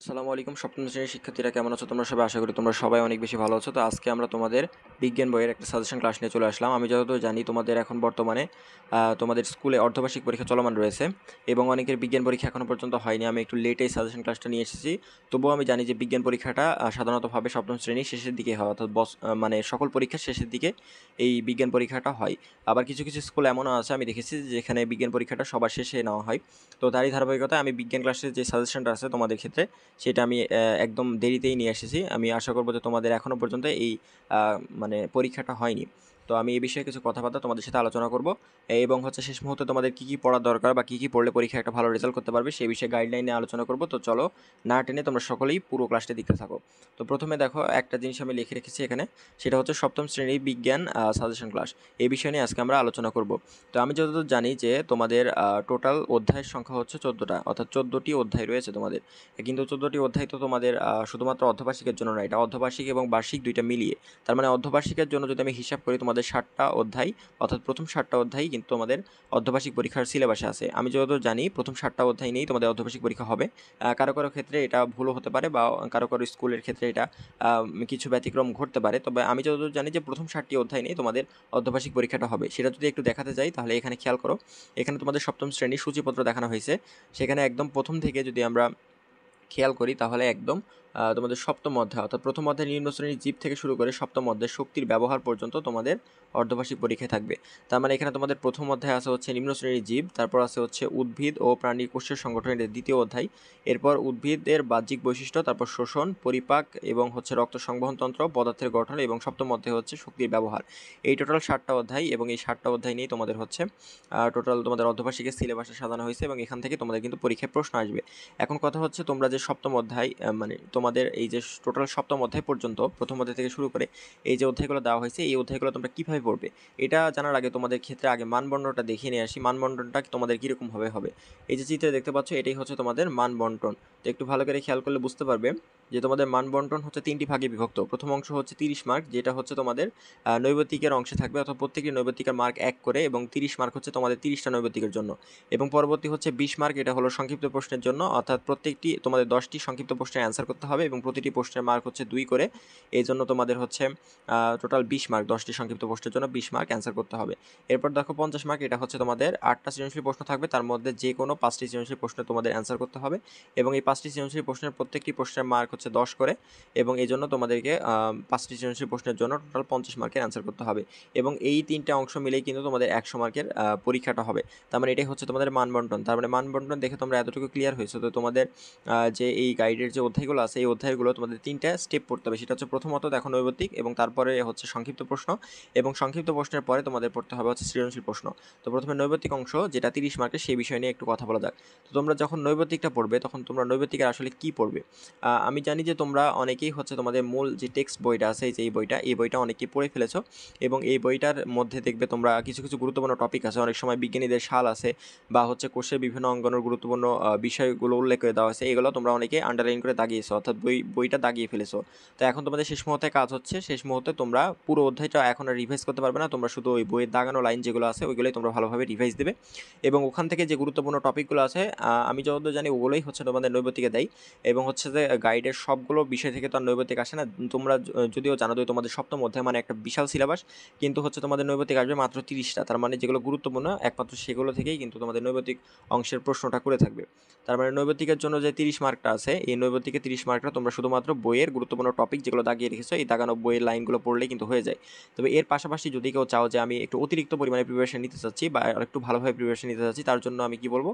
আসসালামু আলাইকুম সপ্তম শ্রেণীর শিক্ষার্থীরা কেমন আছো তোমরা সবাই? আশা করি তোমরা সবাই অনেক বেশি ভালো আছো। তো আজকে আমরা তোমাদের বিজ্ঞান বইয়ের একটা সাজেশন ক্লাস নিয়ে চলে আসলাম। আমি যতদূর জানি তোমাদের এখন বর্তমানে তোমাদের স্কুলে অর্ধবার্ষিক পরীক্ষা চলমান রয়েছে এবং অনেকের বিজ্ঞান পরীক্ষা এখনো পর্যন্ত হয়নি। আমি একটু লেটেই সাজেশন ক্লাসটা নিয়ে এসেছি। তবুও আমি জানি যে বিজ্ঞান পরীক্ষাটা সাধারণতভাবে সপ্তম শ্রেণীর শেষের দিকে হয়, অর্থাৎ মানে সকল পরীক্ষার শেষের দিকে এই বিজ্ঞান পরীক্ষাটা হয়। আবার কিছু কিছু স্কুল এমনও আছে আমি দেখেছি যেখানে বিজ্ঞান পরীক্ষাটা সবার শেষে নেওয়া হয়। তো তারই ধারাবাহিকতায় আমি বিজ্ঞান ক্লাসের যে সাজেশনটা আছে তোমাদের ক্ষেত্রে সেটা আমি একদম দেরিতেই নিয়ে এসেছি। আমি আশা করব যে তোমাদের এখনও পর্যন্ত এই মানে পরীক্ষাটা হয়নি। তো আমি এই বিষয়ে কিছু কথাবার্তা তোমাদের সাথে আলোচনা করব এবং শেষ মুহূর্তে তোমাদের কী কী পড়া দরকার বা কী কী পড়লে পরীক্ষায় একটা ভালো রেজাল্ট করতে পারবে সেই বিষয়ে গাইডলাইন নিয়ে আলোচনা করব। তো চলো না টেনে তোমরা সকলেই পুরো ক্লাসটা দেখতে থাকো। তো প্রথমে দেখো একটা জিনিস আমি লিখে রেখেছি এখানে, সেটা হচ্ছে সপ্তম শ্রেণীর বিজ্ঞান সাজেশন ক্লাস। এই বিষয় নিয়ে আজকে আমরা আলোচনা করব। তো আমি যতদূর জানি যে তোমাদের টোটাল অধ্যায়ের সংখ্যা হচ্ছে 14টা, অর্থাৎ 14টি অধ্যায় রয়েছে তোমাদের। কিন্তু 14টি অধ্যায় তো তোমাদের শুধুমাত্র অর্ধবার্ষিকের জন্য না, এটা অর্ধবার্ষিক এবং বার্ষিক দুইটা মিলিয়ে। তার মানে অর্ধবার্ষিকের জন্য যদি আমি হিসাব করি তোমাদের 7টা অধ্যায়, অর্থাৎ প্রথম 7টা অধ্যায় কিন্তু তোমাদের অর্ধবার্ষিক পরীক্ষার সিলেবাসে আছে। আমি যতদূর জানি প্রথম 7টা অধ্যায় নিয়েই তোমাদের অর্ধবার্ষিক পরীক্ষা হবে। কারো কারো ক্ষেত্রে এটা ভুলও হতে পারে বা কারো কারো স্কুলের ক্ষেত্রে এটা কিছু ব্যতিক্রম ঘটতে পারে। তবে আমি যতদূর জানি যে প্রথম 7টি অধ্যায় নিয়ে তোমাদের অর্ধবার্ষিক পরীক্ষাটা হবে। সেটা যদি একটু দেখাতে যাই তাহলে এখানে খেয়াল করো, এখানে তোমাদের সপ্তম শ্রেণীর সূচিপত্র দেখানো হয়েছে। সেখানে একদম প্রথম থেকে যদি আমরা খেয়াল করি তাহলে একদম তোমাদের সপ্তম অধ্যায়, অর্থাৎ প্রথম অধ্যায় নিম্ন শ্রেণীর জীব থেকে শুরু করে সপ্তম অধ্যায় শক্তির ব্যবহার পর্যন্ত তোমাদের অর্ধবার্ষিক পরীক্ষায় থাকবে। তার মানে এখানে তোমাদের প্রথম অধ্যায় আছে হচ্ছে নিম্ন শ্রেণীর জীব, তারপর আছে হচ্ছে উদ্ভিদ ও প্রাণী কোষের সংগঠনের দ্বিতীয় অধ্যায়, এরপর উদ্ভিদের বাহ্যিক বৈশিষ্ট্য, তারপর শোষণ, পরিপাক এবং রক্ত সংবহনতন্ত্র, পদার্থের গঠন এবং সপ্তম অধ্যায় হচ্ছে শক্তির ব্যবহার। এই টোটাল 7টা অধ্যায় এবং এই 7টা অধ্যায় নিয়েই তোমাদের হচ্ছে টোটাল তোমাদের অর্ধবার্ষিকের সিলেবাসে সাজানো হয়েছে এবং এখান থেকে তোমাদের কিন্তু পরীক্ষায় প্রশ্ন আসবে। এখন কথা হচ্ছে তোমরা যে সপ্তম অধ্যায় মানে তোমাদের এই যে টোটাল সপ্তম অধ্যায় পর্যন্ত প্রথম অধ্যায় থেকে শুরু করে এই যে অধ্যায়গুলো দেওয়া হয়েছে এই অধ্যায়গুলো তোমরা কীভাবে পড়বে এটা জানার আগে তোমাদের ক্ষেত্রে আগে মানবন্টনটা দেখিয়ে নিয়ে আসি। মানবন্টনটা তোমাদের কীরকমভাবে হবে, এই যে চিত্রে দেখতে পাচ্ছ এটাই হচ্ছে তোমাদের মানবন্টন। তো একটু ভালো করে খেয়াল করলে বুঝতে পারবে যে তোমাদের মানবন্টন হচ্ছে 3টি ভাগে বিভক্ত। প্রথম অংশ হচ্ছে 30 মার্ক, যেটা হচ্ছে তোমাদের নৈবেতিকের অংশে থাকবে, অর্থাৎ প্রত্যেকটি নৈবেতিকের মার্ক 1 করে এবং 30 মার্ক হচ্ছে তোমাদের 30টা নৈবেতিকের জন্য। এবং পরবর্তী হচ্ছে 20 মার্ক, এটা হলো সংক্ষিপ্ত প্রশ্নের জন্য, অর্থাৎ প্রত্যেকটি তোমাদের 10টি সংক্ষিপ্ত প্রশ্নের অ্যান্সার করতে হবে এবং প্রতিটি প্রশ্নের মার্ক হচ্ছে 2 করে। এই জন্য তোমাদের হচ্ছে টোটাল 20 মার্ক, 10টি সংক্ষিপ্ত প্রশ্নের জন্য 20 মার্ক অ্যান্সার করতে হবে। এরপর দেখো 50 মার্ক, এটা হচ্ছে তোমাদের 8টা সৃজনশীল প্রশ্ন থাকবে, তার মধ্যে যে কোনো 5টি সৃজনশীল প্রশ্ন তোমাদের অ্যান্সার করতে হবে এবং এই 5টি সৃজনশীল প্রশ্নের প্রত্যেকটি প্রশ্নের মার্ক হচ্ছে 10 করে এবং এই জন্য তোমাদেরকে 5টি সৃজনশীল প্রশ্নের জন্য টোটাল 50 মার্কের অ্যান্সার করতে হবে এবং এই 3টা অংশ মিলেই কিন্তু তোমাদের 100 মার্কের পরীক্ষাটা হবে। তার মানে এটাই হচ্ছে তোমাদের মানবন্টন। তার মানে মানবন্টন দেখে তোমরা এতটুকু ক্লিয়ার হয়েছে। তো তোমাদের যে এই গাইডের যে অধ্যায়গুলো আছে এই অধ্যায়গুলো তোমাদের 3টা স্টেপ পড়তে হবে। সেটা হচ্ছে প্রথমত দেখো নৈবেতিক এবং তারপরে হচ্ছে সংক্ষিপ্ত প্রশ্ন এবং সংক্ষিপ্ত প্রশ্নের পরে তোমাদের পড়তে হবে হচ্ছে সৃজনশীল প্রশ্ন। তো প্রথমে নৈবেতিক অংশ যেটা 30 মার্কের সেই বিষয় নিয়ে একটু কথা বলা যাক। তো তোমরা যখন নৈবেতিকটা পড়বে তখন তোমরা নৈবেতিকের আসলে কি পড়বে? আমি জানি যে তোমরা অনেকেই হচ্ছে তোমাদের মূল যে টেক্সট বইটা আছে এই যে এই বইটা অনেকেই পড়ে ফেলেছো এবং এই বইটার মধ্যে দেখবে তোমরা কিছু কিছু গুরুত্বপূর্ণ টপিক আছে, অনেক সময় বিজ্ঞানীদের সাল আছে বা হচ্ছে কোষের বিভিন্ন অঙ্গাণুর গুরুত্বপূর্ণ বিষয়গুলো উল্লেখ করে দেওয়া আছে, এগুলো তোমরা অনেকে আন্ডারলাইন করে দাগিয়েছো, অর্থাৎ বইটা দাগিয়ে ফেলেছো। তো এখন তোমাদের শেষ মুহূর্তে কাজ হচ্ছে, শেষ মুহূর্তে তোমরা পুরো অধ্যায়টা এখন আর রিভাইজ করতে পারবে না, তোমরা শুধু ওই বইয়ের দাগানো লাইন যেগুলো আছে ওইগুলোই তোমরা ভালোভাবে রিভাইজ দেবে এবং ওখান থেকে যে গুরুত্বপূর্ণ টপিকগুলো আছে আমি যতদূর জানি ওগুলোই হচ্ছে তোমাদের নৈবেতিকে দেয় এবং হচ্ছে যে গাইডের সবগুলো বিষয় থেকে তো আর নৈবেতিক আসে না। তোমরা যদিও জানো যে তোমাদের সপ্তম অধ্যায় মানে একটা বিশাল সিলেবাস, কিন্তু হচ্ছে তোমাদের নৈবেতিক আসবে মাত্র 30টা। তার মানে যেগুলো গুরুত্বপূর্ণ একমাত্র সেগুলো থেকেই কিন্তু তোমাদের নৈবেতিক অংশের প্রশ্নটা করে থাকবে। তার মানে নৈবেতিকের জন্য যে 30 মার্কটা আছে এই নৈবেতিকে 30 মার্কটা তোমরা শুধুমাত্র বইয়ের গুরুত্বপূর্ণ টপিক যেগুলো দাগিয়ে রেখেছো এই দাগানো বইয়ের লাইনগুলো পড়লেই কিন্তু হয়ে যায়। তবে এর পাশাপাশি যদি কেউ চাও যে আমি একটু অতিরিক্ত পরিমাণে প্রিপারেশন নিতে চাচ্ছি বা একটু ভালোভাবে প্রিপারেশন নিতে চাচ্ছি, তার জন্য আমি কি বলবো,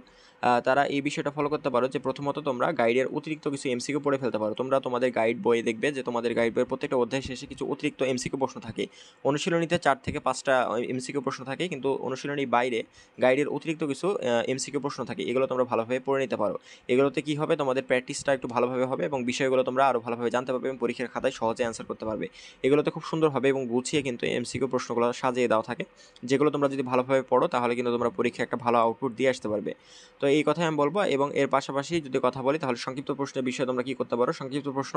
তারা এই বিষয়টা ফলো করতে পারো যে প্রথমত তোমরা গাইডের অতিরিক্ত কিছু এমসিকিউ পড়ে ফেলতে পারো। তোমরা তোমাদের গাইড বই দেখবে যে তোমাদের গাইড বইয়ের প্রত্যেকটা অধ্যায় শেষে কিছু অতিরিক্ত এমসিকিউ প্রশ্ন থাকে। অনুশীলনীতে 4 থেকে 5টা এমসিকিউ প্রশ্ন থাকে, কিন্তু অনুশীলনীর বাইরে গাইডের অতিরিক্ত কিছু এমসিকিউ প্রশ্ন থাকে, এগুলো তোমরা ভালোভাবে পড়ে নিতে পারো। এগুলোতে কি হবে, তোমাদের প্র্যাকটিসটা একটু ভালোভাবে হবে এবং বিষয়গুলো তোমরা আরও ভালোভাবে জানতে পারবে এবং পরীক্ষার খাতায় সহজে অ্যান্সার করতে পারবে। এগুলোতে খুব সুন্দরভাবে এবং গুছিয়ে কিন্তু এমসিকিউ প্রশ্নগুলো সাজিয়ে দেওয়া থাকে, যেগুলো তোমরা যদি ভালোভাবে পড়ো তাহলে কিন্তু তোমরা পরীক্ষায় একটা ভালো আউটপুট দিয়ে আসতে পারবে। তো এই কথাই আমি বলবো এবং এর পাশাপাশি যদি কথা বলি তাহলে সংক্ষিপ্ত প্রশ্নের বিষয়ে তোমরা কি করতে পারো, সংক্ষিপ্ত প্রশ্ন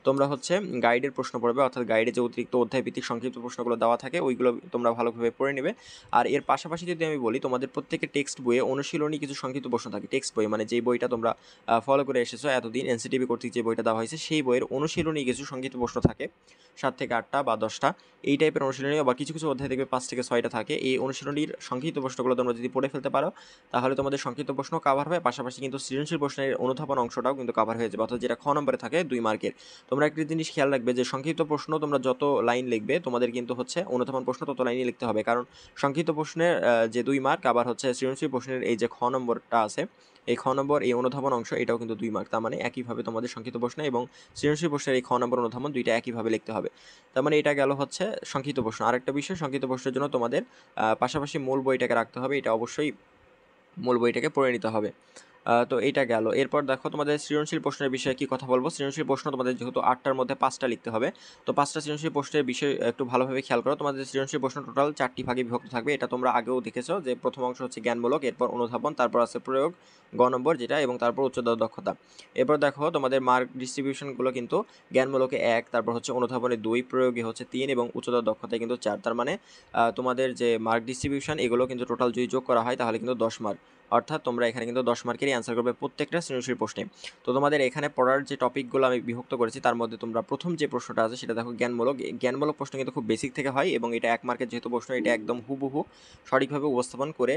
তোমরা হচ্ছে গাইডের প্রশ্ন পড়বে, অর্থাৎ গাইডে যে অতিরিক্ত অধ্যায়ভিত্তিক সংক্ষিপ্ত প্রশ্নগুলো দেওয়া থাকে ওইগুলো তোমরা ভালোভাবে পড়ে নেবে। আর এর পাশাপাশি যদি আমি বলি, তোমাদের প্রত্যেকের টেক্সট বইয়ে অনুশীলনী কিছু সংক্ষিপ্ত প্রশ্ন থাকে। টেক্সট বই মানে যেই বইটা তোমরা ফলো করে এসেছো এতদিন, এনসিটিভি কর্তৃক যে বইটা দেওয়া হয়েছে সেই বইয়ের অনুশীলনী কিছু সংক্ষিপ্ত প্রশ্ন থাকে, 7 থেকে 8টা বা 10টা এই টাইপের অনুশীলনী। আবার কিছু কিছু অধ্যায় দেখবে 5 থেকে 6টা থাকে। এই অনুশীলনীর সংক্ষিপ্ত প্রশ্নগুলো তোমরা যদি পড়ে ফেলতে পারো তাহলে তোমাদের সংক্ষিপ্ত প্রশ্ন কাভার হবে, পাশাপাশি কিন্তু সৃজনশীল প্রশ্নের অনুধাবন অংশটাও কিন্তু কাভার হয়ে যাবে, অর্থাৎ যেটা খ নম্বরে থাকে 2 মার্কের। তোমরা একটা জিনিস খেয়াল রাখবে যে সংক্ষিপ্ত প্রশ্ন তোমরা যত লাইন লিখবে তোমাদের কিন্তু হচ্ছে অনুধাবন প্রশ্ন তত লাইনই লিখতে হবে, কারণ সংক্ষিপ্ত প্রশ্নের যে 2 মার্ক, আবার হচ্ছে সৃজনশীল প্রশ্নের এই যে খ নম্বরটা আছে এই খ নম্বর এই অনুধাবন অংশ এটাও কিন্তু 2 মার্ক। তার মানে একইভাবে তোমাদের সংক্ষিপ্ত প্রশ্ন এবং সৃজনশীল প্রশ্নের এই খ নম্বর অনুধাবন দুইটা একইভাবে লিখতে হবে। তার মানে এটা গেল হচ্ছে সংক্ষিপ্ত প্রশ্ন। আরেকটা বিষয়, সংক্ষিপ্ত প্রশ্নের জন্য তোমাদের পাশাপাশি মূল বইটাকে রাখতে হবে, এটা অবশ্যই মূল বইটাকে পড়ে নিতে হবে। তো এইটা গেল। এরপর দেখো তোমাদের সৃজনশীল প্রশ্নের বিষয়ে কি কথা বলবো। সৃজনশীল প্রশ্ন তোমাদের যেহেতু 8টার মধ্যে 5টা লিখতে হবে, তো 5টা সৃজনশীল প্রশ্নের বিষয় একটু ভালোভাবে খেয়াল করো। তোমাদের সৃজনশীল প্রশ্ন টোটাল 4টি ভাগে বিভক্ত থাকবে, এটা তোমরা আগেও দেখেছো যে প্রথম অংশ হচ্ছে জ্ঞানমূলক, এরপর অনুধাবন, তারপর আছে প্রয়োগ, গ নম্বর যেটা, এবং তারপর উচ্চতর দক্ষতা। এরপর দেখো তোমাদের মার্ক ডিস্ট্রিবিউশনগুলো কিন্তু জ্ঞানমূলকে 1, তারপর হচ্ছে অনুধাবনে 2, প্রয়োগে হচ্ছে 3 এবং উচ্চতর দক্ষতায় কিন্তু 4। তার মানে তোমাদের যে মার্ক ডিস্ট্রিবিউশন এগুলো কিন্তু টোটাল যদি যোগ করা হয় তাহলে কিন্তু 10 মার্ক, অর্থাৎ তোমরা এখানে কিন্তু 10 মার্কেরই অ্যান্সার করবে প্রত্যেকটা সৃজনশীল প্রশ্নে। তো তোমাদের এখানে পড়ার যে টপিকগুলো আমি বিভক্ত করেছি তার মধ্যে তোমরা প্রথম যে প্রশ্নটা আছে সেটা দেখো জ্ঞানমূলক। জ্ঞানমূলক প্রশ্ন কিন্তু খুব বেসিক থেকে হয় এবং এটা 1 মার্কের যেহেতু প্রশ্ন, এটা একদম হুবহু সঠিকভাবে উপস্থাপন করে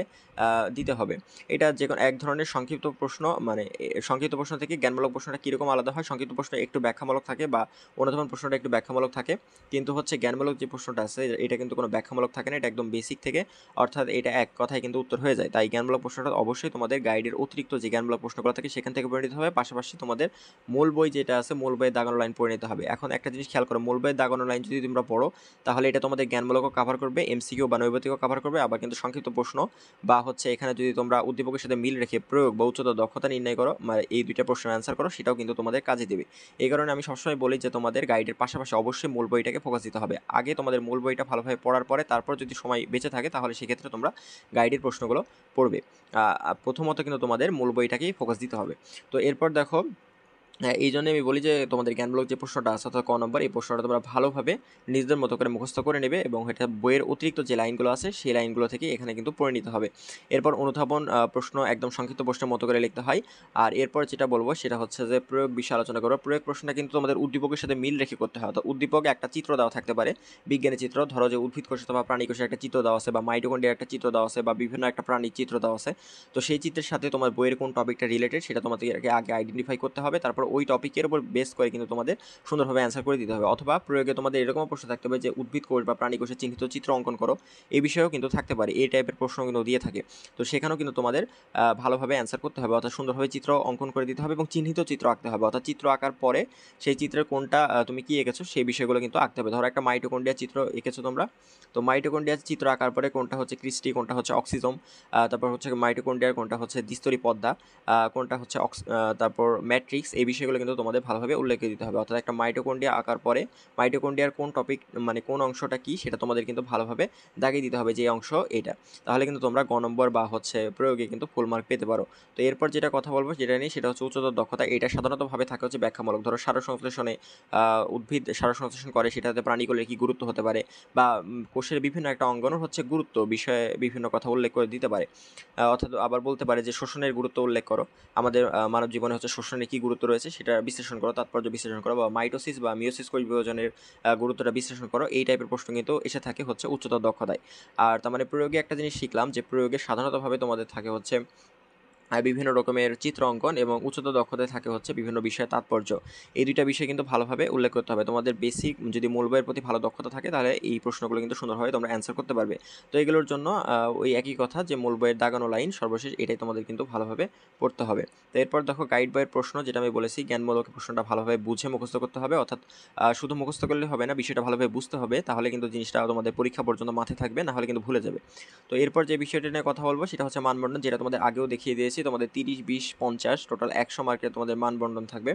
দিতে হবে। এটা যে কোনো এক ধরনের সংক্ষিপ্ত প্রশ্ন, মানে সংক্ষিপ্ত প্রশ্ন থেকে জ্ঞানমূলক প্রশ্নটা কীরকম আলাদা হয়, সংক্ষিপ্ত প্রশ্ন একটু ব্যাখ্যামূলক থাকে বা অনুধাবন প্রশ্নটা একটু ব্যাখ্যামূলক থাকে, কিন্তু হচ্ছে জ্ঞানমূলক যে প্রশ্নটা আছে এটা কিন্তু কোনো ব্যাখ্যামূলক থাকে না, এটা একদম বেসিক থেকে, অর্থাৎ এটা এক কথায় কিন্তু উত্তর হয়ে যায়। তাই জ্ঞানমূলক প্রশ্নটা অবশ্যই তোমাদের গাইডের অতিরিক্ত যে জ্ঞানমূলক প্রশ্নগুলো থাকে সেখান থেকে পড়ে নিতে হবে, পাশাপাশি তোমাদের মূল বই যেটা আছে মূল বইয়ের দাগানো লাইন পড়ে নিতে হবে। এখন একটা জিনিস খেয়াল করো, মূল বইয়ের দাগানো লাইন যদি তোমরা পড়ো তাহলে এটা তোমাদের জ্ঞানমূলকও কভার করবে, এমসিকিউ বা নৈবেতিকও কভার করবে, আবার কিন্তু সংক্ষিপ্ত প্রশ্ন বা হচ্ছে এখানে যদি তোমরা উদ্দীপকের সাথে মিল রেখে প্রয়োগ বা উচ্চতর দক্ষতা নির্ণয় করো, মানে এই দুইটা প্রশ্নের অ্যান্সার করো, সেটাও কিন্তু তোমাদের কাজে দেবে। এই কারণে আমি সবসময় বলি যে তোমাদের গাইডের পাশাপাশি অবশ্যই মূল বইটাকে ফোকাস দিতে হবে। আগে তোমাদের মূল বইটা ভালোভাবে পড়ার পরে তারপর যদি সময় বেঁচে থাকে তাহলে সেক্ষেত্রে তোমরা গাইডের প্রশ্নগুলো পড়বে। প্রথমত কিন্তু তোমাদের মূল বইটাকেই ফোকাস দিতে হবে। তো এরপর দেখো, এই জন্যই আমি বলি যে তোমাদের জ্ঞানমূলক যে প্রশ্নটা আছে অর্থাৎ ক নম্বর, এই প্রশ্নটা তোমরা ভালোভাবে নিজেদের মতো করে মুখস্থ করে নেবে এবং এটা বইয়ের অতিরিক্ত যে লাইনগুলো আছে সেই লাইনগুলো থেকে এখানে কিন্তু পড়ে নিতে হবে। এরপর অনুধাবন প্রশ্ন একদম সংক্ষিপ্ত প্রশ্নের মতো করে লিখতে হয়। আর এরপর যেটা বলবো সেটা হচ্ছে যে প্রয়োগ বিষয়ে আলোচনা করো। প্রয়োগ প্রশ্নটা কিন্তু তোমাদের উদ্দীপকের সাথে মিল রেখে করতে হয়, অর্থাৎ উদ্দীপকে একটা চিত্র দেওয়া থাকতে পারে, বিজ্ঞানের চিত্র, ধরো যে উদ্ভিদ কোষ অথবা প্রাণী কোষের একটা চিত্র দেওয়া আছে বা মাইটোকন্ড্রিয়ার একটা চিত্র দেওয়া আছে বা বিভিন্ন একটা প্রাণীর চিত্র দেওয়া আছে। তো সেই চিত্রের সাথে তোমার বইয়ের কোন টপিকটা রিলেটেড সেটা তোমাদেরকে আগে আইডেন্টিফাই করতে হবে, তারপর ওই টপিকের উপর বেস করে কিন্তু তোমাদের সুন্দরভাবে অ্যান্সার করে দিতে হবে। অথবা প্রয়োগে তোমাদের এরকম প্রশ্ন থাকতে হবে যে উদ্ভিদ কোষ বা প্রাণী কোষের চিহ্নিত চিত্র অঙ্কন করো, এই বিষয়েও কিন্তু থাকতে পারে, এই টাইপের প্রশ্ন কিন্তু দিয়ে থাকে। তো সেখানেও কিন্তু তোমাদের ভালোভাবে অ্যান্সার করতে হবে, অর্থাৎ সুন্দরভাবে চিত্র অঙ্কন করে দিতে হবে এবং চিহ্নিত চিত্র আঁকতে হবে, অর্থাৎ চিত্র আঁকার পরে সেই চিত্রের কোনটা তুমি কি এঁকেছো সেই বিষয়গুলো কিন্তু আঁকতে হবে। ধরো একটা মাইটোকন্ড্রিয়া চিত্র এঁকেছো তোমরা, তো মাইটোকন্ড্রিয়ার চিত্র আঁকার পরে কোনটা হচ্ছে ক্রিস্টি, কোনটা হচ্ছে অক্সিজম, তারপর হচ্ছে মাইটোকন্ড্রিয়ার কোনটা হচ্ছে দ্বিস্তরী পর্দা, কোনটা হচ্ছে তারপর ম্যাট্রিক্স, এই বিষয়গুলো কিন্তু তোমাদের ভালোভাবে উল্লেখ করে দিতে হবে। অর্থাৎ একটা মাইটোকন্ড্রিয়া আঁকার পরে মাইটোকন্ড্রিয়ার কোন টপিক মানে কোন অংশটা কি সেটা তোমাদের কিন্তু ভালোভাবে দাগিয়ে দিতে হবে যে অংশ এটা, তাহলে কিন্তু তোমরা গ নম্বর বা হচ্ছে প্রয়োগে কিন্তু ফুল মার্ক পেতে পারো। তো এরপর যেটা কথা বলবো যেটা নিয়ে সেটা হচ্ছে উচ্চতর দক্ষতা। এটা সাধারণতভাবে থাকে হচ্ছে ব্যাখ্যামূলক। ধরো সার সংশ্লেষণে উদ্ভিদ সার সংশ্লেষণ করে, সেটাতে প্রাণীগুলোর কি গুরুত্ব হতে পারে বা কোষের বিভিন্ন একটা অঙ্গনের হচ্ছে গুরুত্ব বিষয়ে বিভিন্ন কথা উল্লেখ করে দিতে পারে। অর্থাৎ আবার বলতে পারে যে শোষণের গুরুত্ব উল্লেখ করো, আমাদের মানব জীবনে হচ্ছে শোষণের কী গুরুত্ব রয়েছে সেটা বিশ্লেষণ করো, তাৎপর্য বিশ্লেষণ করো, বা মাইটোসিস বা মিওসিস কোষ বিভাজনের গুরুত্বটা বিশ্লেষণ করো, এই টাইপের প্রশ্ন কিন্তু এসে থাকে হচ্ছে উচ্চতর দক্ষতায়। আর তার মানে প্রয়োগে একটা জিনিস শিখলাম যে প্রয়োগে সাধারণতভাবে তোমাদের থাকে হচ্ছে বিভিন্ন রকমের চিত্র অঙ্কন এবং উচ্চতর দক্ষতায় থাকে হচ্ছে বিভিন্ন বিষয়ের তাৎপর্য। এই দুইটা বিষয় কিন্তু ভালোভাবে উল্লেখ করতে হবে। তোমাদের বেসিক যদি মূল বইয়ের প্রতি ভালো দক্ষতা থাকে তাহলে এই প্রশ্নগুলো কিন্তু সুন্দরভাবে তোমরা অ্যান্সার করতে পারবে। তো এগুলোর জন্য ওই একই কথা যে মূল বইয়ের দাগানো লাইন সর্বশেষ এটাই তোমাদের কিন্তু ভালোভাবে পড়তে হবে। তো এরপর দেখো গাইড বইয়ের প্রশ্ন, যেটা আমি বলেছি জ্ঞানমূলক প্রশ্নটা ভালোভাবে বুঝে মুখস্থ করতে হবে, অর্থাৎ শুধু মুখস্থ করলে হবে না, বিষয়টা ভালোভাবে বুঝতে হবে, তাহলে কিন্তু জিনিসটা তোমাদের পরীক্ষা পর্যন্ত মাথায় থাকবে, না হলে কিন্তু ভুলে যাবে। তো এরপর যে বিষয়টা নিয়ে কথা বলবো সেটা হচ্ছে মানবন্ধন, যেটা তোমাদের আগেও দেখিয়ে দিয়েছি। দিয়েছি, তোমাদের 30, 20, 50 টোটাল 100 মার্কের তোমাদের মানবন্টন থাকবে।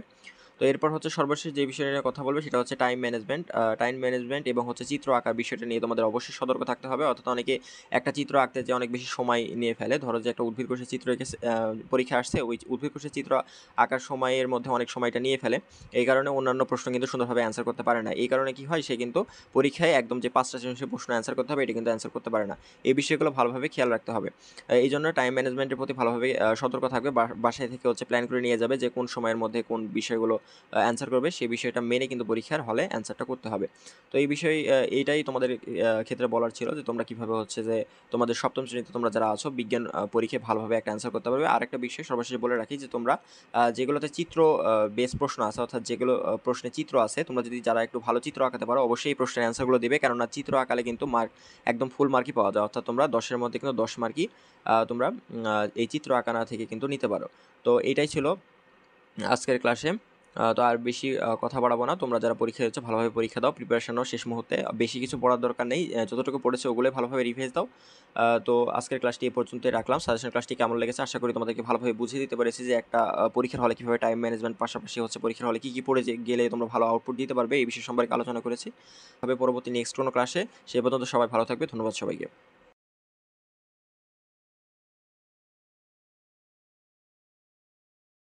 তো এরপর হচ্ছে সর্বশেষ যে বিষয় নিয়ে কথা বলবো সেটা হচ্ছে টাইম ম্যানেজমেন্ট। টাইম ম্যানেজমেন্ট এবং হচ্ছে চিত্র আঁকার বিষয়টা নিয়ে তোমাদের অবশ্যই সতর্ক থাকতে হবে। অর্থাৎ অনেকে একটা চিত্র আঁকতে যেয়ে অনেক বেশি সময় নিয়ে ফেলে। ধরো যে একটা উদ্ভিদ কোষের চিত্র এঁকে পরীক্ষা আসছে, ওই উদ্ভিদ কোষের চিত্র আঁকার সময়ের মধ্যে অনেক সময়টা নিয়ে ফেলে। এই কারণে অন্যান্য প্রশ্ন কিন্তু সুন্দরভাবে অ্যান্সার করতে পারে না। এই কারণে কি হয়, সে কিন্তু পরীক্ষায় একদম যে 5টা সে প্রশ্ন অ্যান্সার করতে হবে এটা কিন্তু অ্যান্সার করতে পারে না। এই বিষয়গুলো ভালোভাবে খেয়াল রাখতে হবে। এই জন্য টাইম ম্যানেজমেন্টের প্রতি ভালোভাবে সতর্ক থাকবে। বাসায় থেকে হচ্ছে প্ল্যান করে নিয়ে যাবে যে কোন সময়ের মধ্যে কোন বিষয়গুলো অ্যান্সার করবে, সেই বিষয়টা মেনে কিন্তু পরীক্ষার হলে অ্যান্সারটা করতে হবে। তো এই বিষয়ে এইটাই তোমাদের ক্ষেত্রে বলার ছিল যে তোমরা কীভাবে হচ্ছে যে তোমাদের সপ্তম শ্রেণীতে তোমরা যারা আছো বিজ্ঞান পরীক্ষায় ভালোভাবে একটা অ্যান্সার করতে পারবে। আরেকটা বিষয় সর্বশেষে বলে রাখি যে তোমরা যেগুলোতে চিত্র বেস প্রশ্ন আছে, অর্থাৎ যেগুলো প্রশ্নে চিত্র আছে, তোমরা যদি যারা একটু ভালো চিত্র আঁকাতে পারো অবশ্যই এই প্রশ্নের অ্যান্সারগুলো দেবে, কেননা চিত্র আঁকালে কিন্তু মার্ক একদম ফুল মার্কই পাওয়া যায়। অর্থাৎ তোমরা 10-এর মধ্যে কিন্তু 10 মার্কই তোমরা এই চিত্র আঁকানা থেকে কিন্তু নিতে পারো। তো এইটাই ছিল আজকের ক্লাসে। তো আর বেশি কথা বাড়াবো না। তোমরা যারা পরীক্ষা দিচ্ছ ভালোভাবে পরীক্ষা দাও, প্রিপারেশন নাও শেষ মুহূর্তে। বেশি কিছু পড়ার দরকার নেই, যতটুকু পড়েছে ওগুলোই ভালোভাবে রিভাইজ দাও। তো আজকের ক্লাসটি এই পর্যন্তই রাখলাম। সাজেশন ক্লাসটি কেমন লেগেছে আশা করি তোমাদেরকে ভালোভাবে বুঝিয়ে দিতে পেরেছি যে একটা পরীক্ষার হলে কীভাবে টাইম ম্যানেজমেন্ট, পাশাপাশি হচ্ছে পরীক্ষার হলে কী কী পড়ে গেলে তোমরা ভালো আউটপুট দিতে পারবে, এই বিষয়ে সম্পর্কে আলোচনা করেছি। হবে পরবর্তী নেক্সট কোনো ক্লাসে। সে পর্যন্ত সবাই ভালো থাকবে। ধন্যবাদ সবাইকে।